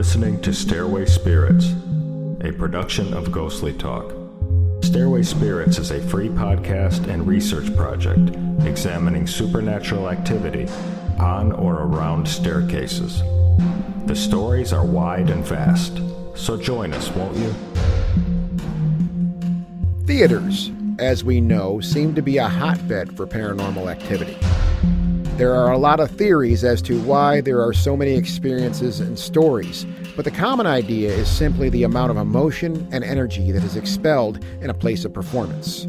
listening to Stairway Spirits, a production of Ghostly Talk. Stairway Spirits is a free podcast and research project examining supernatural activity on or around staircases. The stories are wide and vast, so join us, won't you? Theaters, as we know, seem to be a hotbed for paranormal activity. There are a lot of theories as to why there are so many experiences and stories, but the common idea is simply the amount of emotion and energy that is expelled in a place of performance.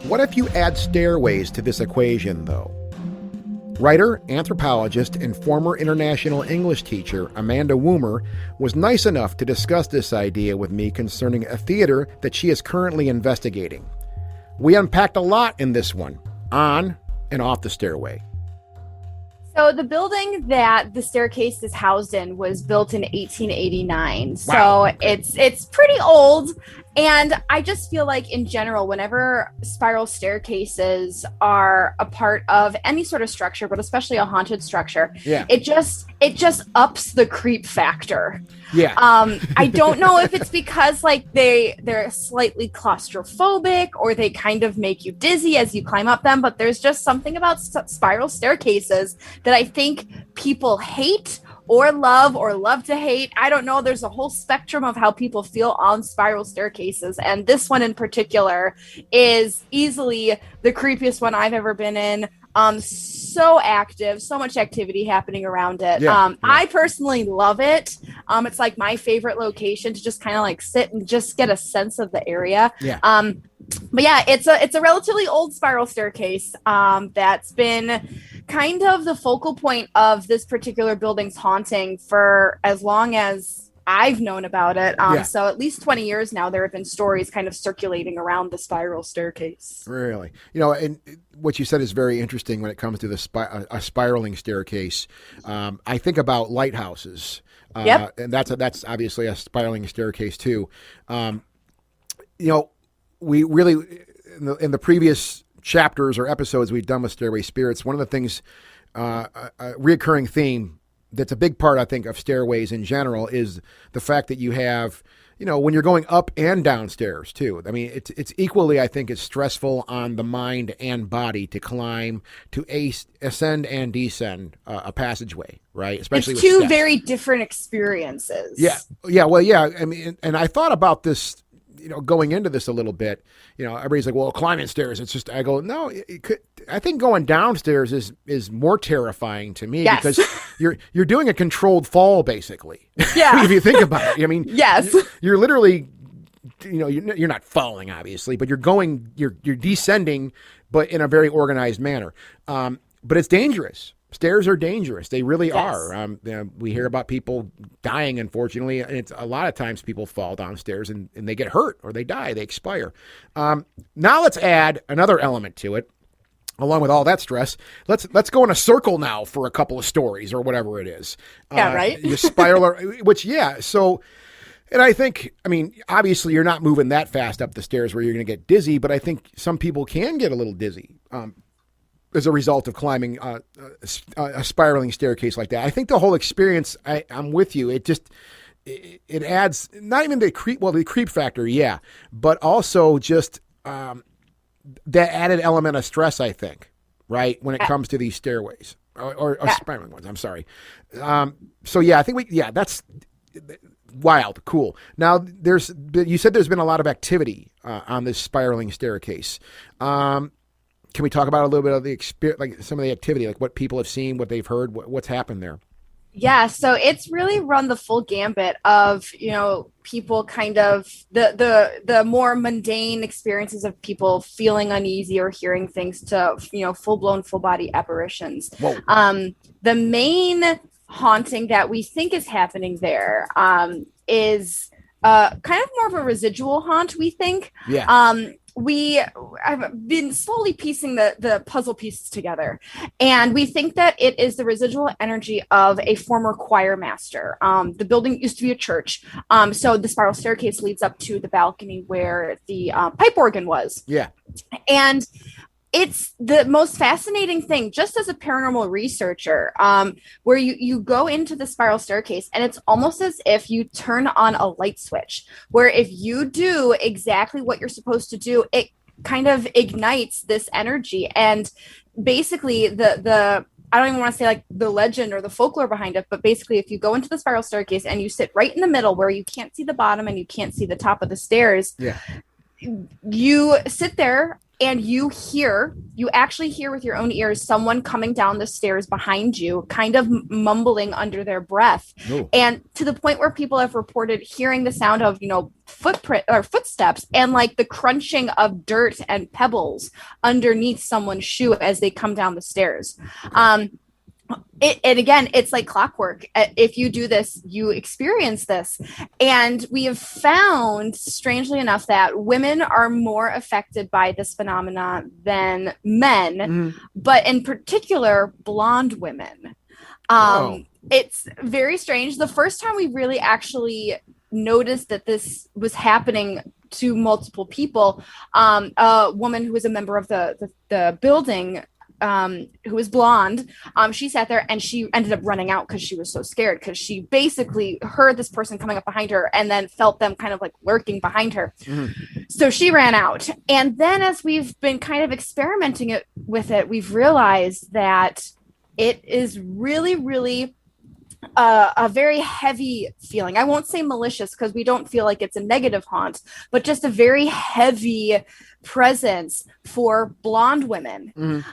What if you add stairways to this equation, though? Writer, anthropologist, and former international English teacher Amanda Woomer was nice enough to discuss this idea with me concerning a theater that she is currently investigating. We unpacked a lot in this one, on and off the stairway. So the building that the staircase is housed in was built in 1889. Wow. So it's pretty old. And I just feel like in general, whenever spiral staircases are a part of any sort of structure, but especially a haunted structure, it just ups the creep factor. Yeah. I don't know if it's because like they're slightly claustrophobic or they kind of make you dizzy as you climb up them, but there's just something about spiral staircases that I think people hate or love to hate. I don't know. There's a whole spectrum of how people feel on spiral staircases. And this one in particular is easily the creepiest one I've ever been in. So active, so much activity happening around it. I personally love it. It's like my favorite location to just kind of like sit and just get a sense of the area. But yeah, it's a relatively old spiral staircase that's been kind of the focal point of this particular building's haunting for as long as I've known about it. So at least 20 years now, there have been stories kind of circulating around the spiral staircase. Really? You know, and what you said is very interesting when it comes to the a spiraling staircase. I think about lighthouses. And that's obviously a spiraling staircase too. You know, we really, in the previous chapters or episodes we've done with Stairway Spirits, one of the things, a reoccurring theme that's a big part, I think, of stairways in general is the fact that you have, you know, when you're going up and downstairs too. I mean, it's equally, I think, as stressful on the mind and body to climb, to ascend and descend a passageway, right? Especially it's with two steps. Very different experiences. Well, I mean, and I thought about this, you know, going into this a little bit. You know, everybody's like, well, climbing stairs, it's just, I go, no, I think going downstairs is more terrifying to me because you're doing a controlled fall, basically. Yeah. If you think about it. I mean, yes. You're literally, you know, you're not falling, obviously, but you're descending, but in a very organized manner. But it's dangerous. Stairs are dangerous. They really are. You know, we hear about people dying, unfortunately. And it's a lot of times people fall downstairs and they get hurt or they die. They expire. Now let's add another element to it. Along with all that stress, let's go in a circle now for a couple of stories or whatever it is. Right. You spiral, so... And I think, I mean, obviously you're not moving that fast up the stairs where you're going to get dizzy, but I think some people can get a little dizzy as a result of climbing a spiraling staircase like that. I think the whole experience, I'm with you. It adds not even the creep factor, but also just that added element of stress, I think, right, when it comes to these stairways or spiraling ones. I'm sorry. I think that's wild, cool. Now, you said there's been a lot of activity on this spiraling staircase. Can we talk about a little bit of the experience, like some of the activity, like what people have seen, what they've heard, what's happened there? Yeah, so it's really run the full gambit of, you know, people kind of the more mundane experiences of people feeling uneasy or hearing things to, you know, full-blown full-body apparitions. Whoa. The main haunting that we think is happening there is kind of more of a residual haunt, we think. We have been slowly piecing the puzzle pieces together, and we think that it is the residual energy of a former choir master. The building used to be a church, so the spiral staircase leads up to the balcony where the pipe organ was. Yeah. And It's the most fascinating thing, just as a paranormal researcher, where you go into the spiral staircase, and it's almost as if you turn on a light switch, where if you do exactly what you're supposed to do, it kind of ignites this energy. And basically the I don't even want to say like the legend or the folklore behind it, but basically if you go into the spiral staircase and you sit right in the middle where you can't see the bottom and you can't see the top of the stairs, you sit there and you actually hear with your own ears someone coming down the stairs behind you, kind of mumbling under their breath. Ooh. And to the point where people have reported hearing the sound of, footprint or footsteps and like the crunching of dirt and pebbles underneath someone's shoe as they come down the stairs. And again, it's like clockwork. If you do this, you experience this. And we have found, strangely enough, that women are more affected by this phenomena than men, but in particular, blonde women. It's very strange. The first time we really actually noticed that this was happening to multiple people, a woman who was a member of the building, who was blonde, she sat there and she ended up running out because she was so scared, because she basically heard this person coming up behind her and then felt them kind of like lurking behind her. So she ran out. And then as we've been kind of experimenting with it, we've realized that it is really, really a very heavy feeling. I won't say malicious because we don't feel like it's a negative haunt, but just a very heavy presence for blonde women.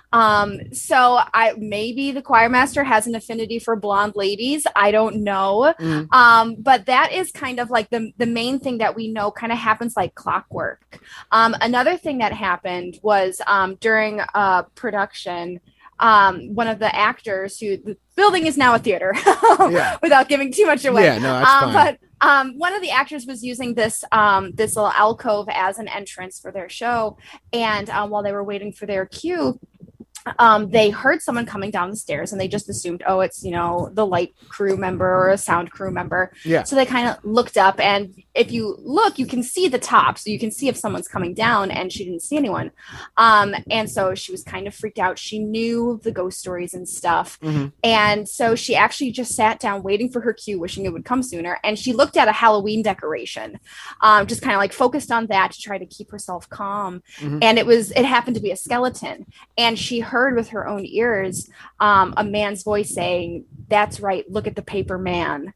So maybe the choir master has an affinity for blonde ladies. I don't know. But that is kind of like the main thing that we know kind of happens like clockwork. Another thing that happened was during production, one of the actors, who the building is now a theater, without giving too much away. Yeah, no, that's fine. But one of the actors was using this little alcove as an entrance for their show. And while they were waiting for their cue, they heard someone coming down the stairs, and they just assumed, oh, it's, the light crew member or a sound crew member. Yeah. So they kind of looked up, and if you look, you can see the top. So you can see if someone's coming down, and she didn't see anyone. And so she was kind of freaked out. She knew the ghost stories and stuff. And so she actually just sat down waiting for her cue, wishing it would come sooner. And she looked at a Halloween decoration, just kind of like focused on that to try to keep herself calm. And it happened to be a skeleton. And she heard with her own ears a man's voice saying, "That's right, look at the paper man."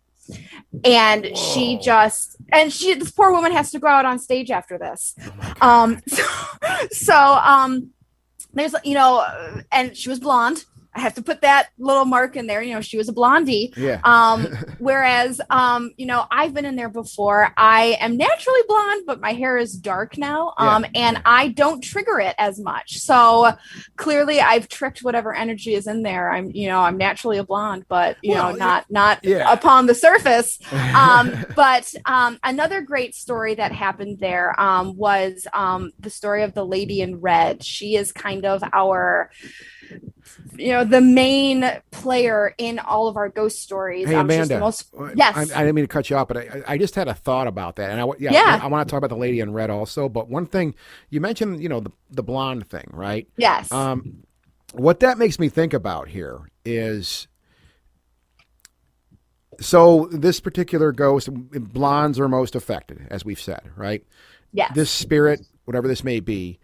And this poor woman has to go out on stage after this. There's, and she was blonde. I have to put that little mark in there. She was a blondie. Whereas, I've been in there before. I am naturally blonde, but my hair is dark now. And I don't trigger it as much. So clearly I've tricked whatever energy is in there. I'm naturally a blonde, but, not upon the surface. But another great story that happened there was the story of the lady in red. She is kind of our, the main player in all of our ghost stories. Hey, Amanda. Yes. I didn't mean to cut you off, but I just had a thought about that. And I want to talk about the lady in red also. But one thing you mentioned, the blonde thing, right? Yes. What that makes me think about here is, so this particular ghost, blondes are most affected, as we've said, right? Yes. This spirit, whatever this may be,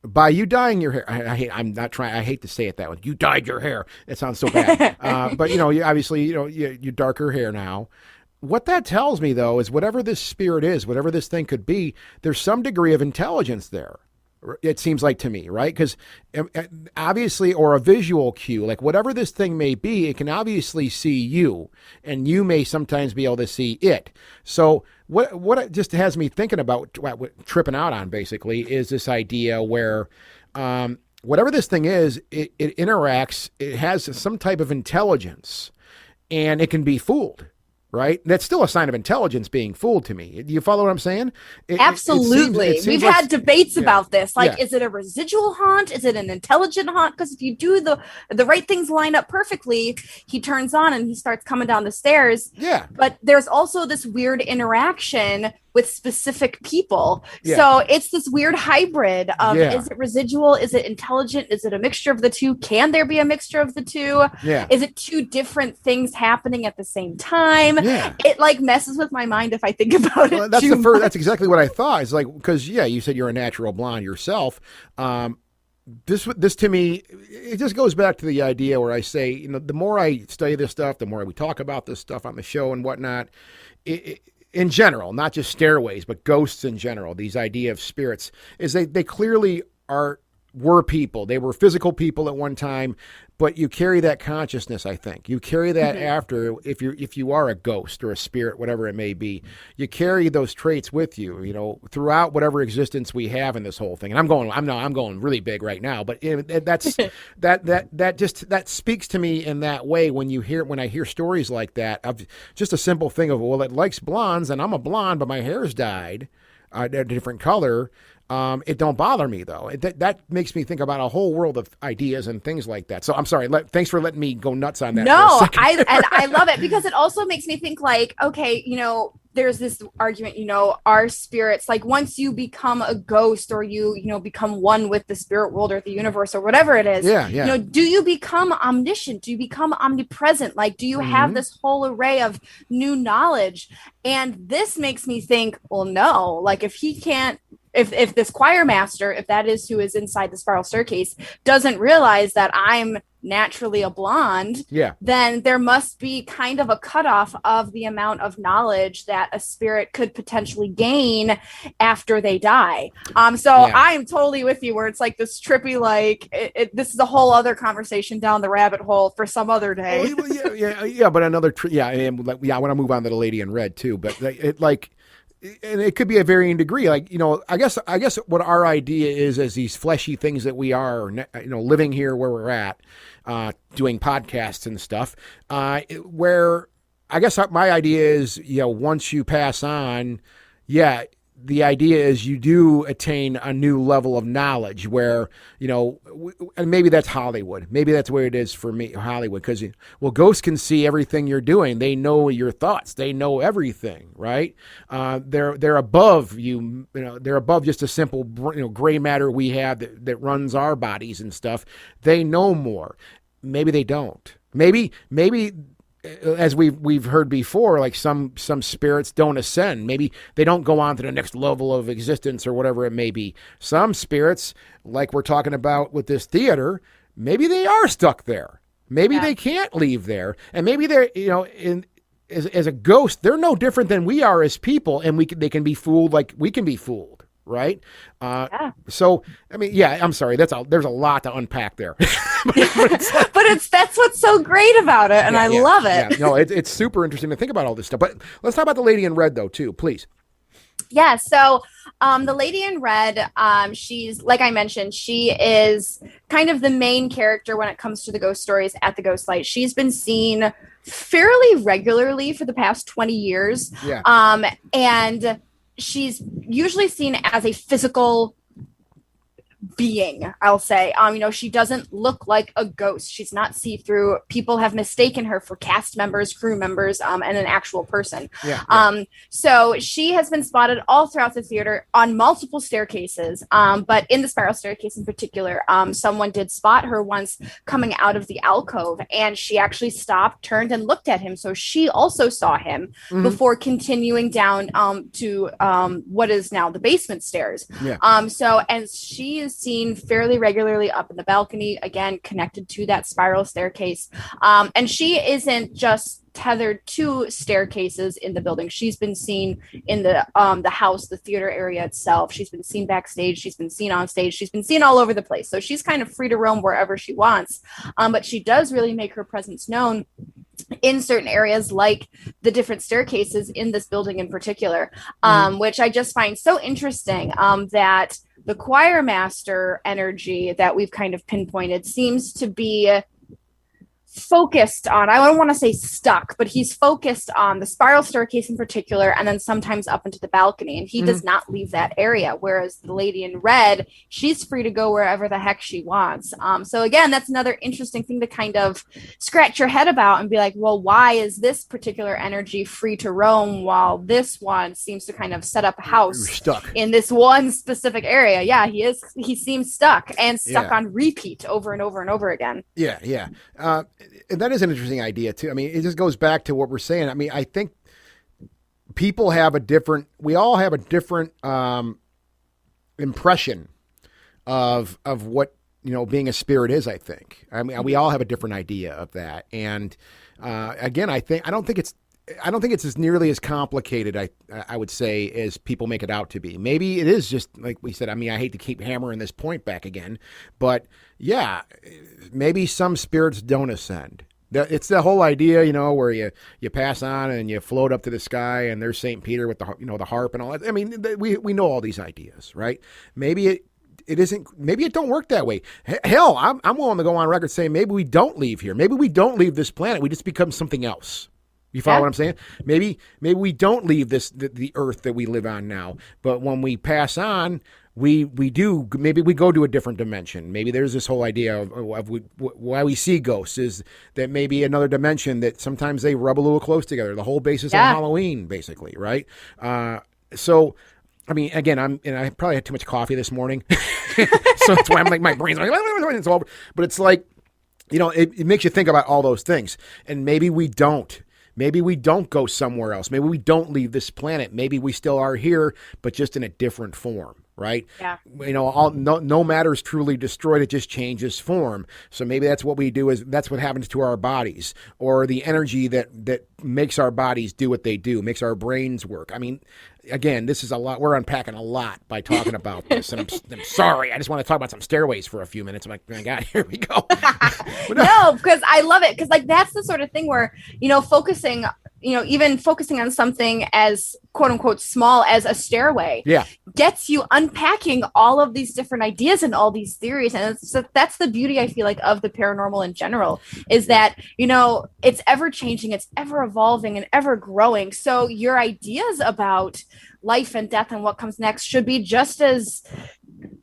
by you dyeing your hair, I hate to say it that way. You dyed your hair. It sounds so bad. But you obviously, you darker hair now. What that tells me though is whatever this spirit is, whatever this thing could be, there's some degree of intelligence there. It seems like to me, right? Because obviously, or a visual cue, like whatever this thing may be, it can obviously see you, and you may sometimes be able to see it. So what it just has me thinking about, what tripping out on basically, is this idea where whatever this thing is, it interacts, it has some type of intelligence, and it can be fooled. Right? That's still a sign of intelligence, being fooled, to me. Do you follow what I'm saying? Absolutely. It seems We've had debates about this. Like, is it a residual haunt? Is it an intelligent haunt? Because if you do the right things line up perfectly, he turns on and he starts coming down the stairs. Yeah. But there's also this weird interaction with specific people. Yeah. So it's this weird hybrid of, Yeah. is it residual? Is it intelligent? Is it a mixture of the two? Can there be a mixture of the two? Yeah. Is it two different things happening at the same time? Yeah. It like messes with my mind if I think about Well, it that's too much. that's exactly what I thought. It's like, because you said you're a natural blonde yourself. This to me, it just goes back to the idea where I say, the more I study this stuff, the more we talk about this stuff on the show and whatnot, in general, not just stairways, but ghosts in general, these idea of spirits, is they clearly were people. They were physical people at one time, but you carry that consciousness, I think. You carry that after, if you are a ghost or a spirit, whatever it may be, you carry those traits with you, throughout whatever existence we have in this whole thing. And I'm going really big right now, but that's that speaks to me in that way when I hear stories like that, of just a simple thing of, well, it likes blondes and I'm a blonde, but my hair's dyed a different color. It don't bother me though. That makes me think about a whole world of ideas and things like that. So I'm sorry. Thanks for letting me go nuts on that. No, I love it, because it also makes me think like, okay, there's this argument, our spirits, like once you become a ghost or you become one with the spirit world or the universe or whatever it is, do you become omniscient? Do you become omnipresent? Like, do you have this whole array of new knowledge? And this makes me think, well, no, like if he can't, if this choir master, if that is who is inside the spiral staircase, doesn't realize that I'm naturally a blonde, then there must be kind of a cutoff of the amount of knowledge that a spirit could potentially gain after they die. I'm totally with you, where it's like this trippy, like this is a whole other conversation down the rabbit hole for some other day. But another, I want to move on to the lady in red too, but and it could be a varying degree. Like, I guess what our idea is, as these fleshy things that we are, living here where we're at, doing podcasts and stuff, where I guess my idea is, once you pass on, the idea is you do attain a new level of knowledge where, and maybe that's Hollywood. Maybe that's where it is for me, Hollywood, because, ghosts can see everything you're doing. They know your thoughts. They know everything, right? They're above you, they're above just a simple, gray matter we have that runs our bodies and stuff. They know more. Maybe they don't. Maybe as we've heard before, like some spirits don't ascend. Maybe they don't go on to the next level of existence or whatever it may be. Some spirits, like we're talking about with this theater, maybe they are stuck there. Maybe they can't leave there. And maybe they're, as a ghost, they're no different than we are as people, and they can be fooled like we can be fooled. Right. So, I mean, I'm sorry. There's a lot to unpack there. but that's what's so great about it. And I love it. Yeah. No, it's super interesting to think about all this stuff. But let's talk about the lady in red though, too, please. Yeah. So the lady in red, she's, like I mentioned, she is kind of the main character when it comes to the ghost stories at the Ghost Light. She's been seen fairly regularly for the past 20 years. Yeah. And she's usually seen as a physical being, I'll say. She doesn't look like a ghost. She's not see-through. People have mistaken her for cast members, crew members, and an actual person. So she has been spotted all throughout the theater on multiple staircases, but in the spiral staircase in particular, someone did spot her once coming out of the alcove, and she actually stopped, turned, and looked at him. So she also saw him before continuing down to what is now the basement stairs. And she is seen fairly regularly up in the balcony, again connected to that spiral staircase, and she isn't just tethered to staircases in the building. She's been seen in the house, the theater area itself. She's been seen backstage. She's been seen on stage. She's been seen all over the place. So she's kind of free to roam wherever she wants, but she does really make her presence known in certain areas, like the different staircases in this building in particular, which I just find so interesting, that the choir master energy that we've kind of pinpointed seems to be focused on, I don't want to say stuck, but he's focused on the spiral staircase in particular, and then sometimes up into the balcony, and he does not leave that area. Whereas the lady in red, she's free to go wherever the heck she wants. So again, that's another interesting thing to kind of scratch your head about and be like, well, why is this particular energy free to roam while this one seems to kind of set up a house stuck in this one specific area? Yeah, he seems stuck on repeat over and over and over again. Yeah. And that is an interesting idea too. I mean, it just goes back to what we're saying. I mean, I think we all have a different impression of what, being a spirit is, I think. I mean, we all have a different idea of that. And again, I don't think it's as nearly as complicated, I would say, as people make it out to be. Maybe it is just like we said. I mean, I hate to keep hammering this point back again, but yeah, maybe some spirits don't ascend. It's the whole idea, where you pass on and you float up to the sky, and there's St. Peter with the harp and all that. I mean, we know all these ideas, right? Maybe it isn't. Maybe it don't work that way. Hell, I'm willing to go on record saying maybe we don't leave here. Maybe we don't leave this planet. We just become something else. You follow what I'm saying? Maybe we don't leave the earth that we live on now, but when we pass on, we do. Maybe we go to a different dimension. Maybe there's this whole idea of why we see ghosts is that maybe another dimension that sometimes they rub a little close together. The whole basis on Halloween, basically, right? So, I mean, again, I probably had too much coffee this morning, so that's why I'm like my brain's like it's all over. But it's like, it makes you think about all those things, and maybe we don't. Maybe we don't go somewhere else. Maybe we don't leave this planet. Maybe we still are here, but just in a different form, right? Yeah. No matter is truly destroyed. It just changes form. So maybe that's what we do. That's what happens to our bodies, or the energy that makes our bodies do what they do, makes our brains work. I mean, again, this is a lot. We're unpacking a lot by talking about this, and I'm sorry. I just want to talk about some stairways for a few minutes. I'm like, my God, here we go. No, because I love it. Because that's the sort of thing where, focusing, even focusing on something as quote unquote small as a stairway gets you unpacking all of these different ideas and all these theories. And that's the beauty, I feel like, of the paranormal in general, is that, it's ever changing, it's ever evolving and ever growing. So your ideas about life and death and what comes next should be just as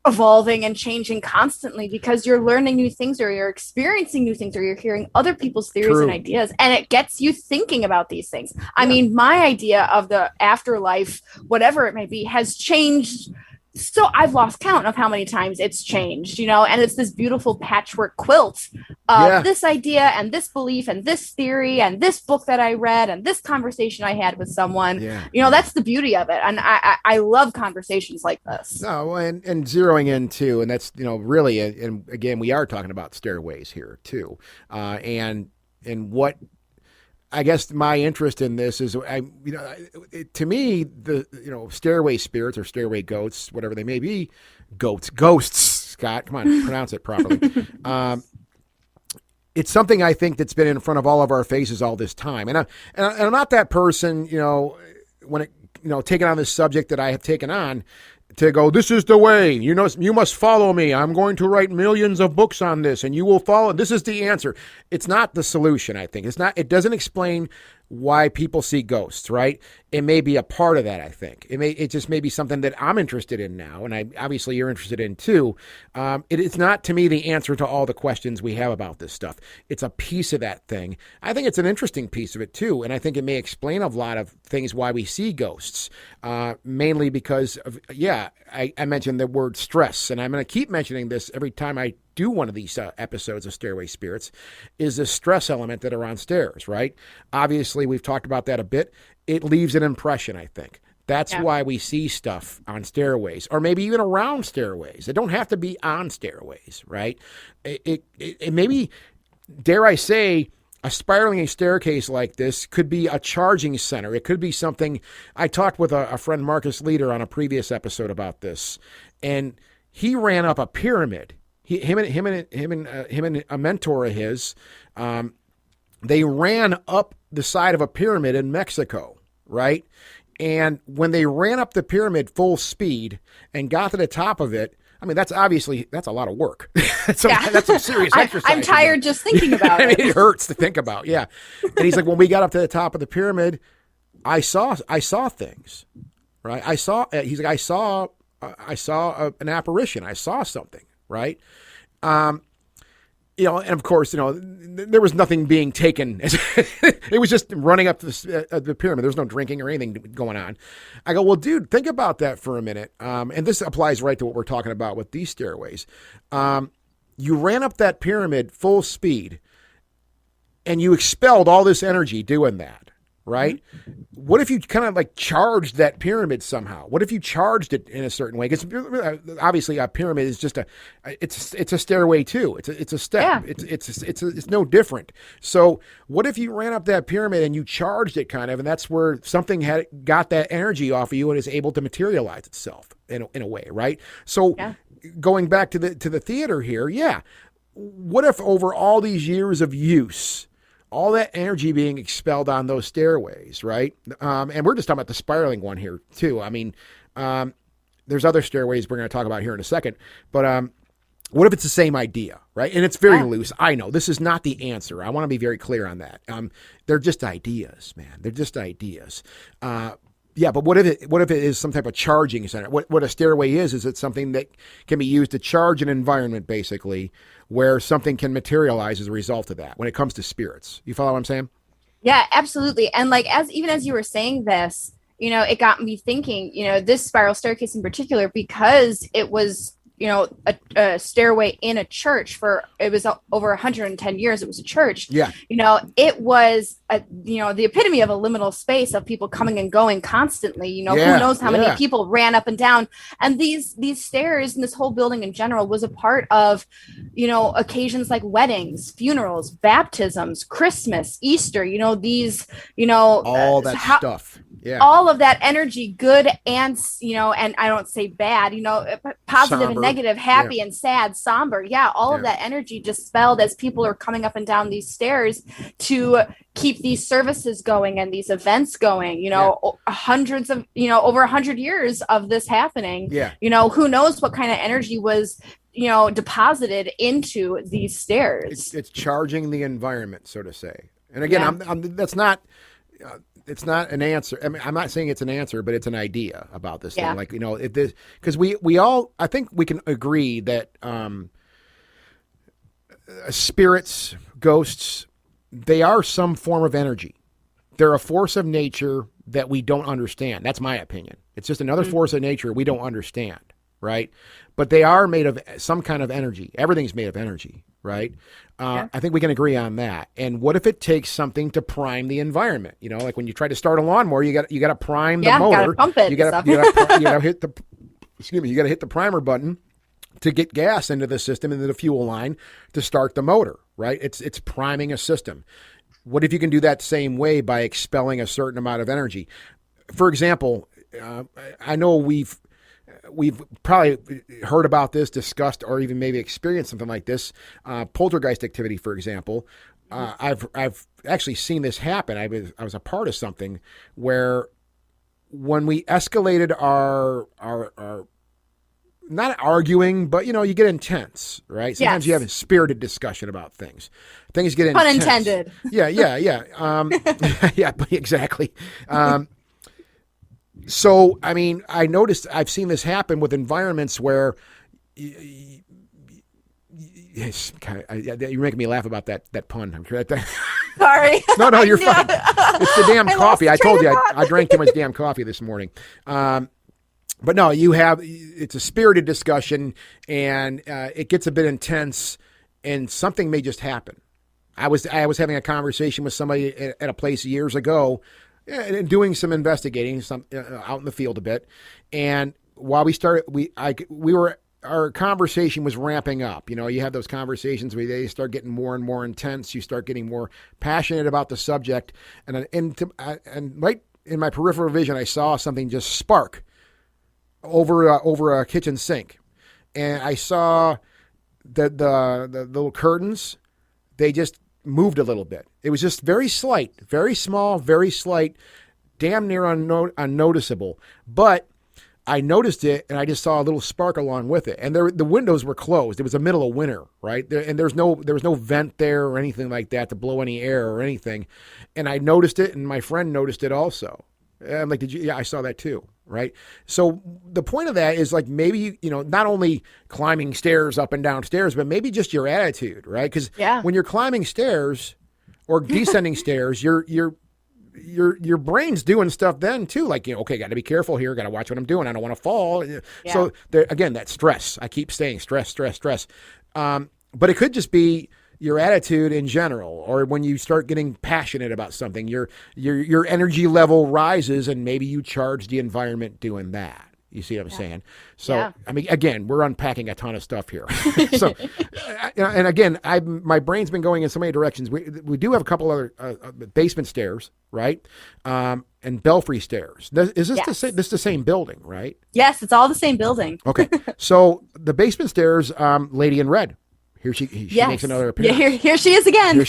evolving and changing constantly, because you're learning new things, or you're experiencing new things, or you're hearing other people's theories and ideas, and it gets you thinking about these things. I mean, my idea of the afterlife, whatever it may be, has changed. So I've lost count of how many times it's changed, and it's this beautiful patchwork quilt of this idea and this belief and this theory and this book that I read and this conversation I had with someone. That's the beauty of it. And I love conversations like this. No, and zeroing in too. And that's, really, and again, we are talking about stairways here too. And what, I guess my interest in this is, to me, the stairway spirits or stairway ghosts, whatever they may be, ghosts. Scott, come on, pronounce it properly. It's something I think that's been in front of all of our faces all this time, and I'm not that person, when it, taking on this subject that I have taken on, to go, this is the way, you must follow me. I'm going to write millions of books on this and you will follow. This is the answer. It's not the solution, I think. It doesn't explain why people see ghosts, right? It may be a part of that, I think. It just may be something that I'm interested in now, and obviously you're interested in too. It's not, to me, the answer to all the questions we have about this stuff. It's a piece of that thing. I think it's an interesting piece of it too, and I think it may explain a lot of things why we see ghosts, mainly because of, I mentioned the word stress, and I'm going to keep mentioning this every time I do one of these episodes of Stairway Spirits, is the stress element that are on stairs, right? Obviously, we've talked about that a bit. It leaves an impression, I think. That's why we see stuff on stairways, or maybe even around stairways. It don't have to be on stairways, right? It maybe, dare I say, a spiraling staircase like this could be a charging center. It could be something. I talked with a friend, Marcus Leader, on a previous episode about this, and he ran up a pyramid. Him and a mentor of his, they ran up the side of a pyramid in Mexico, right? And when they ran up the pyramid full speed and got to the top of it, I mean, that's a lot of work. That's some serious exercise. I'm tired just thinking about it. It hurts to think about. Yeah. And he's like, when we got up to the top of the pyramid, I saw things, right? He's like, I saw an apparition. I saw something, right? And of course, there was nothing being taken. It was just running up the pyramid. There's no drinking or anything going on. I go, well, dude, think about that for a minute. And this applies right to what we're talking about with these stairways. You ran up that pyramid full speed and you expelled all this energy doing that, right? Mm-hmm. What if you kind of like charged that pyramid somehow? What if you charged it in a certain way? Because obviously a pyramid is just it's a stairway too. It's a step. Yeah. It's no different. So what if you ran up that pyramid and you charged it kind of, and that's where something had got that energy off of you and is able to materialize itself in a way, right? So going back to the theater here, yeah. What if over all these years of use, all that energy being expelled on those stairways, right? And we're just talking about the spiraling one here too. I mean, there's other stairways we're going to talk about here in a second, but what if it's the same idea, right? And it's very loose. I know this is not the answer. I want to be very clear on that. They're just ideas, man. They're just ideas. Yeah, but what if it is some type of charging center? What a stairway is it's something that can be used to charge an environment, basically, where something can materialize as a result of that when it comes to spirits. You follow what I'm saying? Yeah, absolutely. And like even as you were saying this, it got me thinking, this spiral staircase in particular, because it was a stairway in a church it was over 110 years. It was a church. Yeah. It was the epitome of a liminal space of people coming and going constantly. Who knows how many people ran up and down. And these stairs and this whole building in general was a part of, occasions like weddings, funerals, baptisms, Christmas, Easter, all that stuff. Yeah. All of that energy, good and, and I don't say bad, positive somber, and negative, happy and sad, somber. Yeah. All of that energy dispelled as people are coming up and down these stairs to keep these services going and these events going, hundreds of, over 100 years of this happening. Yeah. Who knows what kind of energy was, deposited into these stairs. It's charging the environment, so to say. And again, that's not, it's not an answer. I mean, I'm not saying it's an answer, but it's an idea about this thing. Like, because we all, I think we can agree that spirits, ghosts, they are some form of energy. They're a force of nature that we don't understand. That's my opinion. It's just another force of nature we don't understand, right? But they are made of some kind of energy. Everything's made of energy, right? I think we can agree on that. And what if it takes something to prime the environment? Like when you try to start a lawnmower, you got to prime the motor. Gotta pump it. You got to hit the primer button to get gas into the system, into the fuel line to start the motor, right? It's priming a system. What if you can do that same way by expelling a certain amount of energy? For example, I know we've probably heard about this, discussed, or even maybe experienced something like this. Poltergeist activity, for example. I've actually seen this happen. I was a part of something where when we escalated our not arguing, but you get intense, right? Sometimes you have a spirited discussion about things. Things get intense. Pun intended. Yeah. Yeah, exactly. So, I mean, I've seen this happen with environments where, you're making me laugh about that pun. I'm sure that. Sorry. No, you're fine. It's the damn coffee. I told you I drank too much damn coffee this morning. But no, it's a spirited discussion and it gets a bit intense and something may just happen. I was having a conversation with somebody at a place years ago and doing some investigating, out in the field a bit. And while we started, our conversation was ramping up. You have those conversations where they start getting more and more intense. You start getting more passionate about the subject. And right in my peripheral vision, I saw something just spark over a kitchen sink. And I saw the little curtains, they just moved a little bit. It was just very slight, very small, very slight, damn near unnoticeable. But I noticed it, and I just saw a little spark along with it. And the windows were closed. It was the middle of winter, right? And there was no vent there or anything like that to blow any air or anything. And I noticed it, and my friend noticed it also. And I'm like, did you? Yeah, I saw that too, right? So the point of that is like maybe, not only climbing stairs up and down stairs, but maybe just your attitude, right? Because when you're climbing stairs or descending stairs, your brain's doing stuff then too. Like, okay, got to be careful here. Got to watch what I'm doing. I don't want to fall. Yeah. So again, that stress, I keep saying stress. But it could just be your attitude in general, or when you start getting passionate about something, your energy level rises, and maybe you charge the environment doing that. You see what I'm saying? So, I mean, again, we're unpacking a ton of stuff here. So, and again, my brain's been going in so many directions. We do have a couple other basement stairs, right? And belfry stairs. Is this the same building, right? Yes, it's all the same building. Okay. So the basement stairs, Lady in Red. Here she makes another appearance. Yeah, here she is again.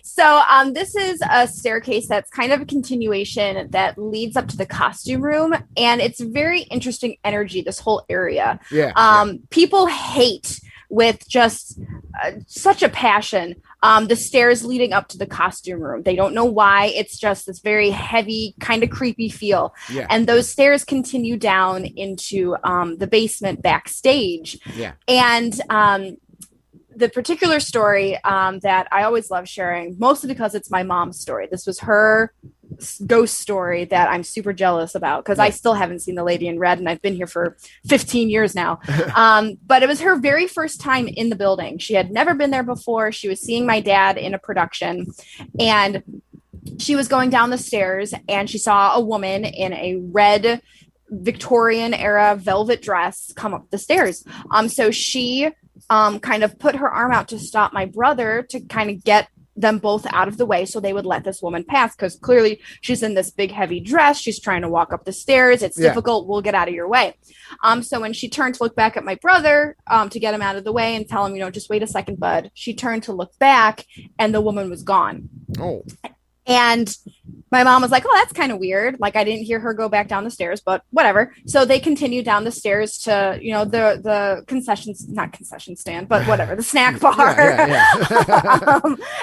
So this is a staircase that's kind of a continuation that leads up to the costume room, and it's very interesting energy, this whole area. People hate with just such a passion the stairs leading up to the costume room. They don't know why. It's just this very heavy, kind of creepy feel. Yeah. And those stairs continue down into the basement backstage. Yeah. And the particular story that I always love sharing, mostly because it's my mom's story. This was her ghost story that I'm super jealous about, because I still haven't seen the Lady in Red, and I've been here for 15 years now. But it was her very first time in the building. She had never been there before. She was seeing my dad in a production, and she was going down the stairs, and she saw a woman in a red Victorian era velvet dress come up the stairs. So she kind of put her arm out to stop my brother, to kind of get them both out of the way so they would let this woman pass, because clearly she's in this big heavy dress. She's trying to walk up the stairs. It's difficult. We'll get out of your way. So when she turned to look back at my brother to get him out of the way and tell him, just wait a second, bud, she turned to look back, and the woman was gone. Oh. And my mom was like, oh, that's kind of weird. Like, I didn't hear her go back down the stairs, but whatever. So they continued down the stairs to, the not concession stand, but whatever, the snack bar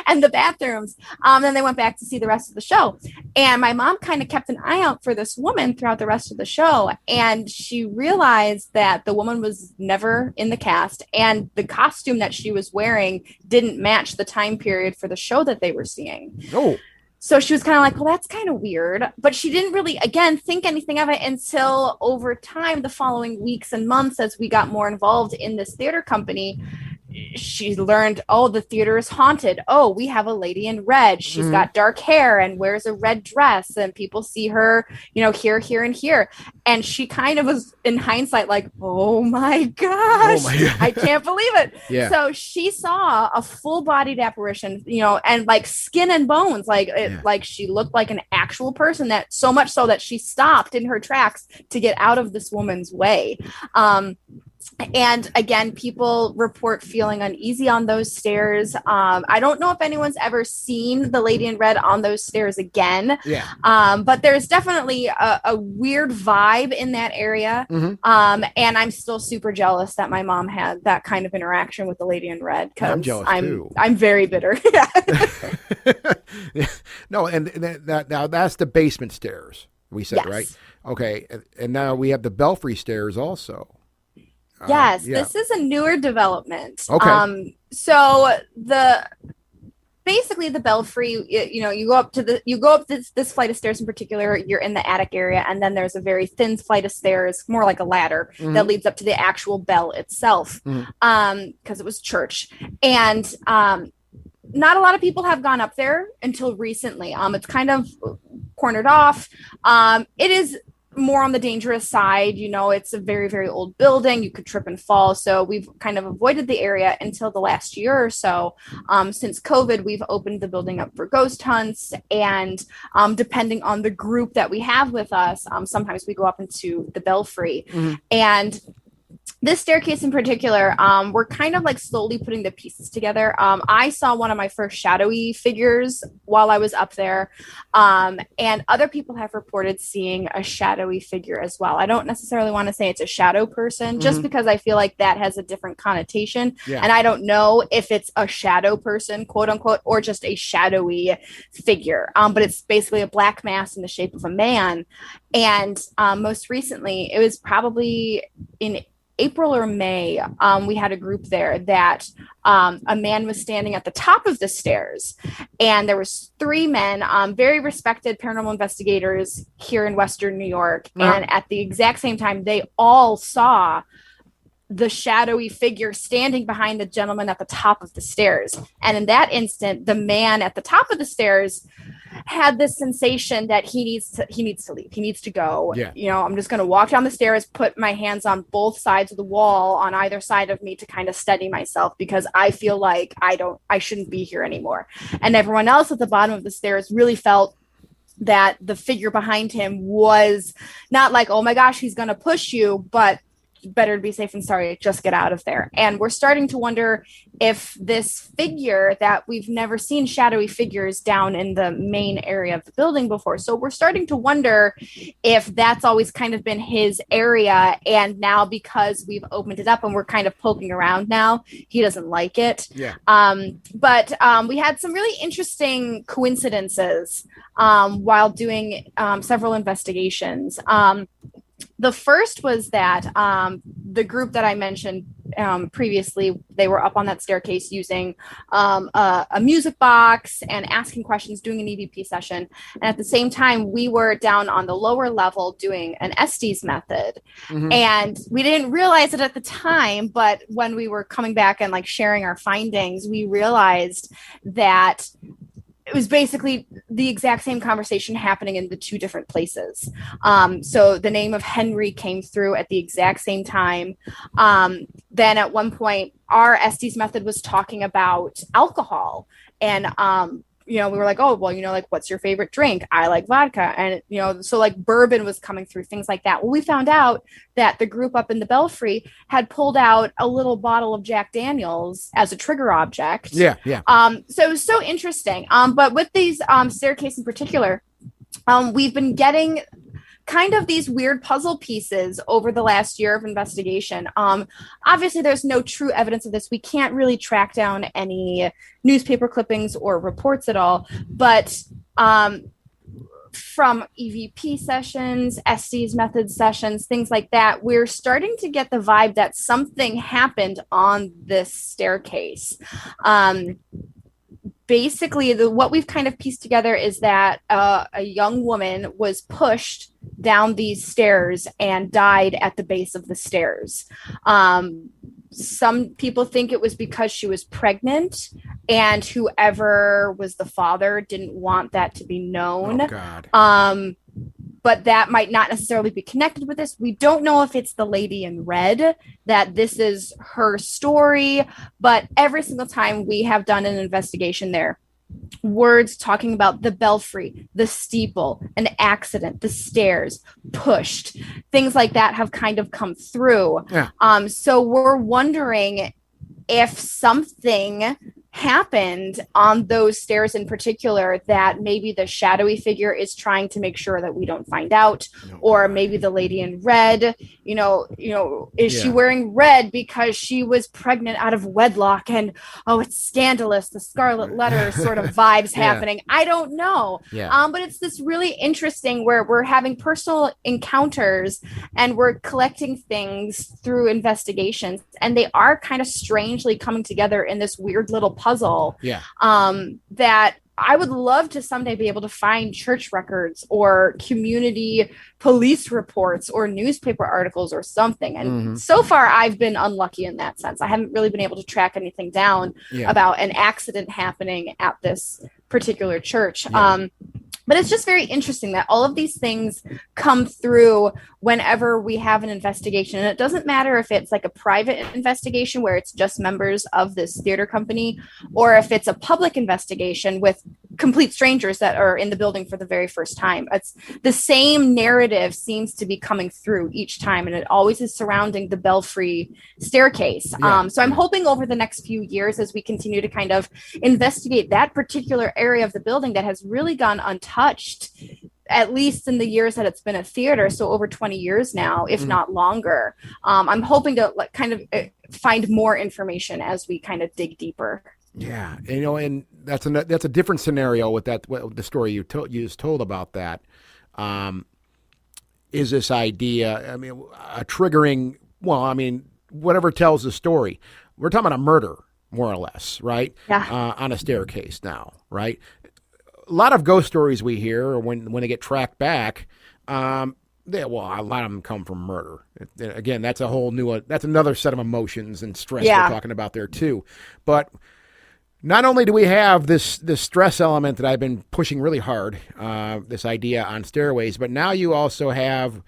and the bathrooms. Then they went back to see the rest of the show. And my mom kind of kept an eye out for this woman throughout the rest of the show. And she realized that the woman was never in the cast, and the costume that she was wearing didn't match the time period for the show that they were seeing. Oh. So she was kind of like, well, that's kind of weird. But she didn't really, again, think anything of it until over time, the following weeks and months, as we got more involved in this theater company, she learned, oh, the theater is haunted. Oh, we have a lady in red. She's got dark hair and wears a red dress, and people see her, here, and here. And she kind of was, in hindsight, like, oh my gosh, I can't believe it. Yeah. So she saw a full-bodied apparition, and like skin and bones, like she looked like an actual person, that so much so that she stopped in her tracks to get out of this woman's way. And again, people report feeling uneasy on those stairs. I don't know if anyone's ever seen the Lady in Red on those stairs again. Yeah. But there's definitely a weird vibe in that area. Mm-hmm. And I'm still super jealous that my mom had that kind of interaction with the Lady in Red, because I'm jealous too. I'm very bitter. No, and now that's the basement stairs, we said, right? Okay. And now we have the belfry stairs also. Yes, this is a newer development. Okay. So basically the belfry, you go up this flight of stairs in particular. You're in the attic area, and then there's a very thin flight of stairs, more like a ladder, that leads up to the actual bell itself. Because it was church, and not a lot of people have gone up there until recently. It's kind of cornered off. It is more on the dangerous side. It's a very, very old building. You could trip and fall. So we've kind of avoided the area until the last year or so. Since COVID, we've opened the building up for ghost hunts. And depending on the group that we have with us, sometimes we go up into the belfry. And this staircase in particular, we're kind of like slowly putting the pieces together. I saw one of my first shadowy figures while I was up there, and other people have reported seeing a shadowy figure as well. I don't necessarily want to say it's a shadow person, just because I feel like that has a different connotation, and I don't know if it's a shadow person, quote unquote, or just a shadowy figure. But it's basically a black mass in the shape of a man. And most recently, it was probably in April or May, we had a group there that a man was standing at the top of the stairs, and there was 3 men, very respected paranormal investigators here in Western New York. And at the exact same time, they all saw the shadowy figure standing behind the gentleman at the top of the stairs. And in that instant, the man at the top of the stairs had this sensation that he needs to leave. He needs to go. I'm just going to walk down the stairs, put my hands on both sides of the wall on either side of me to kind of steady myself, because I feel like I shouldn't be here anymore. And everyone else at the bottom of the stairs really felt that the figure behind him was not like, oh my gosh, he's going to push you, but better to be safe than sorry, just get out of there. And we're starting to wonder if this figure, that we've never seen shadowy figures down in the main area of the building before. So we're starting to wonder if that's always kind of been his area. And now, because we've opened it up and we're kind of poking around now, he doesn't like it. But we had some really interesting coincidences while doing several investigations. The first was that the group that I mentioned previously, they were up on that staircase using a music box and asking questions, doing an EVP session. And at the same time, we were down on the lower level doing an Estes method. And we didn't realize it at the time, but when we were coming back and like sharing our findings, we realized that it was basically the exact same conversation happening in the 2 different places. So the name of Henry came through at the exact same time. Then at one point, our Estes method was talking about alcohol. And, we were like, oh, well, like, what's your favorite drink? I like vodka. And, so like bourbon was coming through, things like that. Well, we found out that the group up in the Belfry had pulled out a little bottle of Jack Daniels as a trigger object. So it was so interesting. But with these staircase in particular, we've been getting kind of these weird puzzle pieces over the last year of investigation. Obviously, there's no true evidence of this. We can't really track down any newspaper clippings or reports at all. But from EVP sessions, Estes method sessions, things like that, we're starting to get the vibe that something happened on this staircase. Basically, what we've kind of pieced together is that a young woman was pushed down these stairs and died at the base of the stairs. Some people think it was because she was pregnant, and whoever was the father didn't want that to be known. Oh, God. But that might not necessarily be connected with this. We don't know if it's the lady in red, that this is her story, but every single time we have done an investigation there, words talking about the belfry, the steeple, an accident, the stairs, pushed, things like that have kind of come through. So we're wondering if something happened on those stairs in particular, that maybe the shadowy figure is trying to make sure that we don't find out, or maybe the lady in red, is she wearing red because she was pregnant out of wedlock, and it's scandalous, the scarlet letter sort of vibes happening. I don't know. But it's this really interesting where we're having personal encounters and we're collecting things through investigations, and they are kind of strangely coming together in this weird little puzzle that I would love to someday be able to find church records or community police reports or newspaper articles or something. And so far, I've been unlucky in that sense. I haven't really been able to track anything down about an accident happening at this particular church. But it's just very interesting that all of these things come through whenever we have an investigation. And it doesn't matter if it's like a private investigation where it's just members of this theater company, or if it's a public investigation with complete strangers that are in the building for the very first time. It's the same narrative seems to be coming through each time, and it always is surrounding the belfry staircase. So I'm hoping over the next few years, as we continue to kind of investigate that particular area of the building that has really gone untouched, at least in the years that it's been a theater, so over 20 years now, if not longer. I'm hoping to kind of find more information as we kind of dig deeper. Yeah, and that's a different scenario with the story you just told about that. Is this idea? I mean, a triggering. Well, I mean, whatever tells the story. We're talking about a murder, more or less, right? Yeah. On a staircase now, right? A lot of ghost stories we hear, or when they get tracked back, a lot of them come from murder. Again, that's that's another set of emotions and stress we're talking about there too. But not only do we have this stress element that I've been pushing really hard, this idea on stairways, but now you also have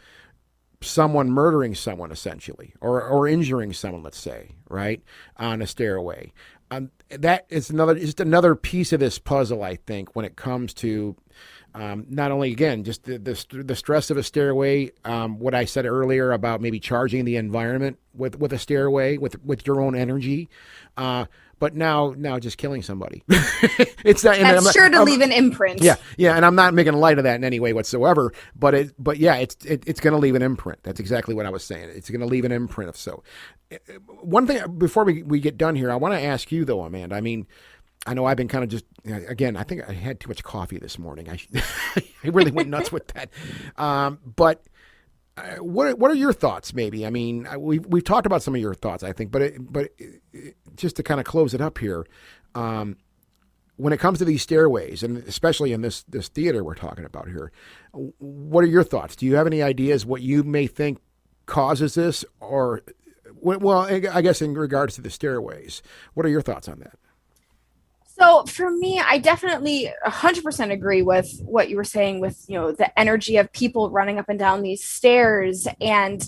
someone murdering someone essentially, or injuring someone, let's say, right, on a stairway. That is just another piece of this puzzle, I think, when it comes to not only, again, just the stress of a stairway, what I said earlier about maybe charging the environment with a stairway, with your own energy, but now just killing somebody. It's not, that's sure to leave an imprint. Yeah, and I'm not making light of that in any way whatsoever. But it's going to leave an imprint. That's exactly what I was saying. It's going to leave an imprint. So, one thing before we get done here, I want to ask you though, Amanda. I mean, I know I've been kind of just, again, I think I had too much coffee this morning. I really went nuts with that. But what are your thoughts? Maybe, I mean, we've talked about some of your thoughts, I think, but just to kind of close it up here, when it comes to these stairways, and especially in this theater we're talking about here, what are your thoughts? Do you have any ideas what you may think causes this, or, well, I guess in regards to the stairways, what are your thoughts on that? So for me, I definitely 100% agree with what you were saying with, the energy of people running up and down these stairs and,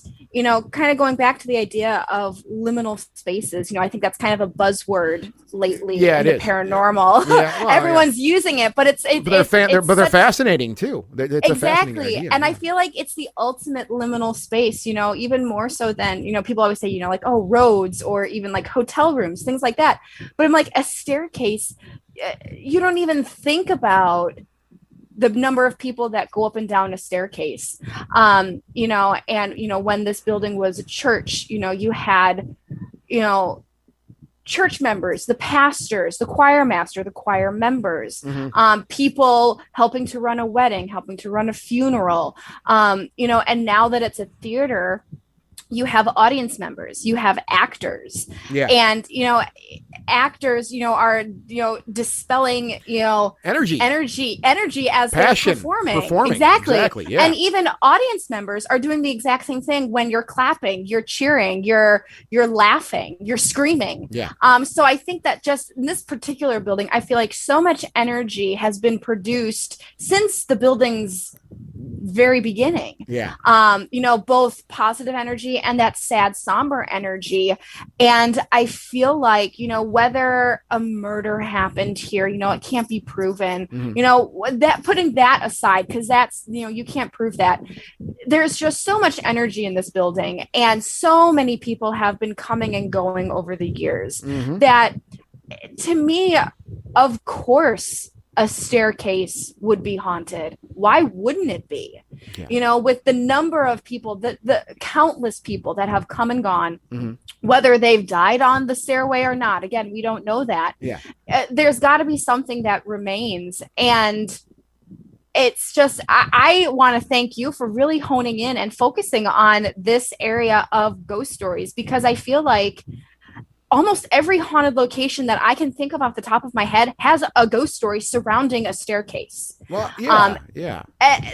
kind of going back to the idea of liminal spaces. I think that's kind of a buzzword lately in the paranormal. Yeah, well, everyone's using it, but they're fascinating too. It's exactly. A fascinating idea, and I feel like it's the ultimate liminal space, even more so than, people always say, like, oh, roads or even like hotel rooms, things like that. But I'm like, a staircase, you don't even think about the number of people that go up and down a staircase, and, when this building was a church, you had, church members, the pastors, the choir master, the choir members, people helping to run a wedding, helping to run a funeral, and now that it's a theater, you have audience members, you have actors, and actors, are dispelling energy as passion, they're performing. Exactly. Yeah. And even audience members are doing the exact same thing when you're clapping, you're cheering, you're laughing, you're screaming. Yeah. So I think that just in this particular building, I feel like so much energy has been produced since the building's very beginning. Yeah. Both positive energy and that sad, somber energy. And I feel like, whether a murder happened here, it can't be proven, that putting that aside, because that's, you can't prove that. There's just so much energy in this building. And so many people have been coming and going over the years that, to me, of course, a staircase would be haunted. Why wouldn't it be? Yeah. With the number of people, the countless people that have come and gone, whether they've died on the stairway or not. Again, we don't know that. Yeah. There's got to be something that remains. And it's just, I want to thank you for really honing in and focusing on this area of ghost stories, because I feel like almost every haunted location that I can think of off the top of my head has a ghost story surrounding a staircase. Well, yeah.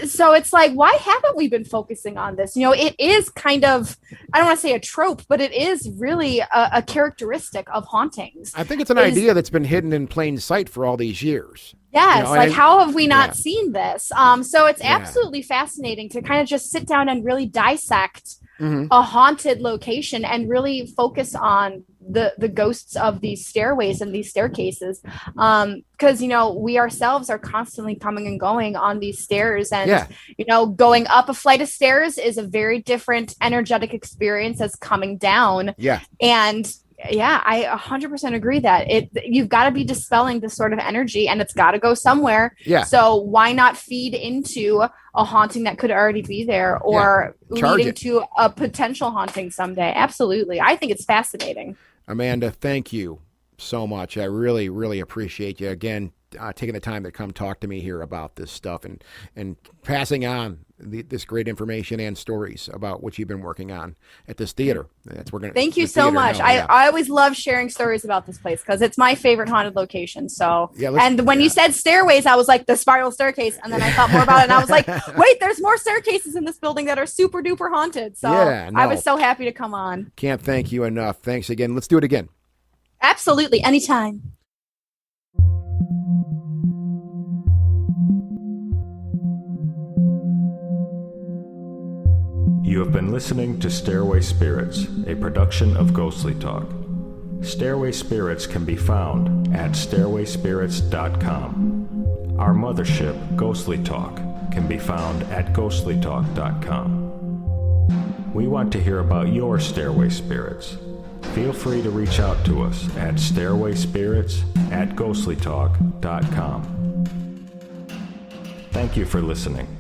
So it's like, why haven't we been focusing on this? It is kind of, I don't want to say a trope, but it is really a characteristic of hauntings. I think it's an idea that's been hidden in plain sight for all these years. Yes, how have we not seen this? So it's absolutely fascinating to kind of just sit down and really dissect a haunted location and really focus on the ghosts of these stairways and these staircases, because we ourselves are constantly coming and going on these stairs, and going up a flight of stairs is a very different energetic experience as coming down. And I 100% agree that you've got to be dispelling this sort of energy, and it's got to go somewhere. So why not feed into a haunting that could already be there, or leading to a potential haunting someday? Absolutely. I think it's fascinating. Amanda, thank you so much. I really, really appreciate you again taking the time to come talk to me here about this stuff and passing on this great information and stories about what you've been working on at this theater. Thank you so much. I always love sharing stories about this place because it's my favorite haunted location. So, and when you said stairways, I was like the spiral staircase, and then I thought more about it, and I was like, wait, there's more staircases in this building that are super duper haunted. So I was so happy to come on. Can't thank you enough. Thanks again. Let's do it again. Absolutely, anytime. You have been listening to Stairway Spirits, a production of Ghostly Talk. Stairway Spirits can be found at stairwayspirits.com. Our mothership, Ghostly Talk, can be found at ghostlytalk.com. We want to hear about your stairway spirits. Feel free to reach out to us at stairwayspirits@ghostlytalk.com. Thank you for listening.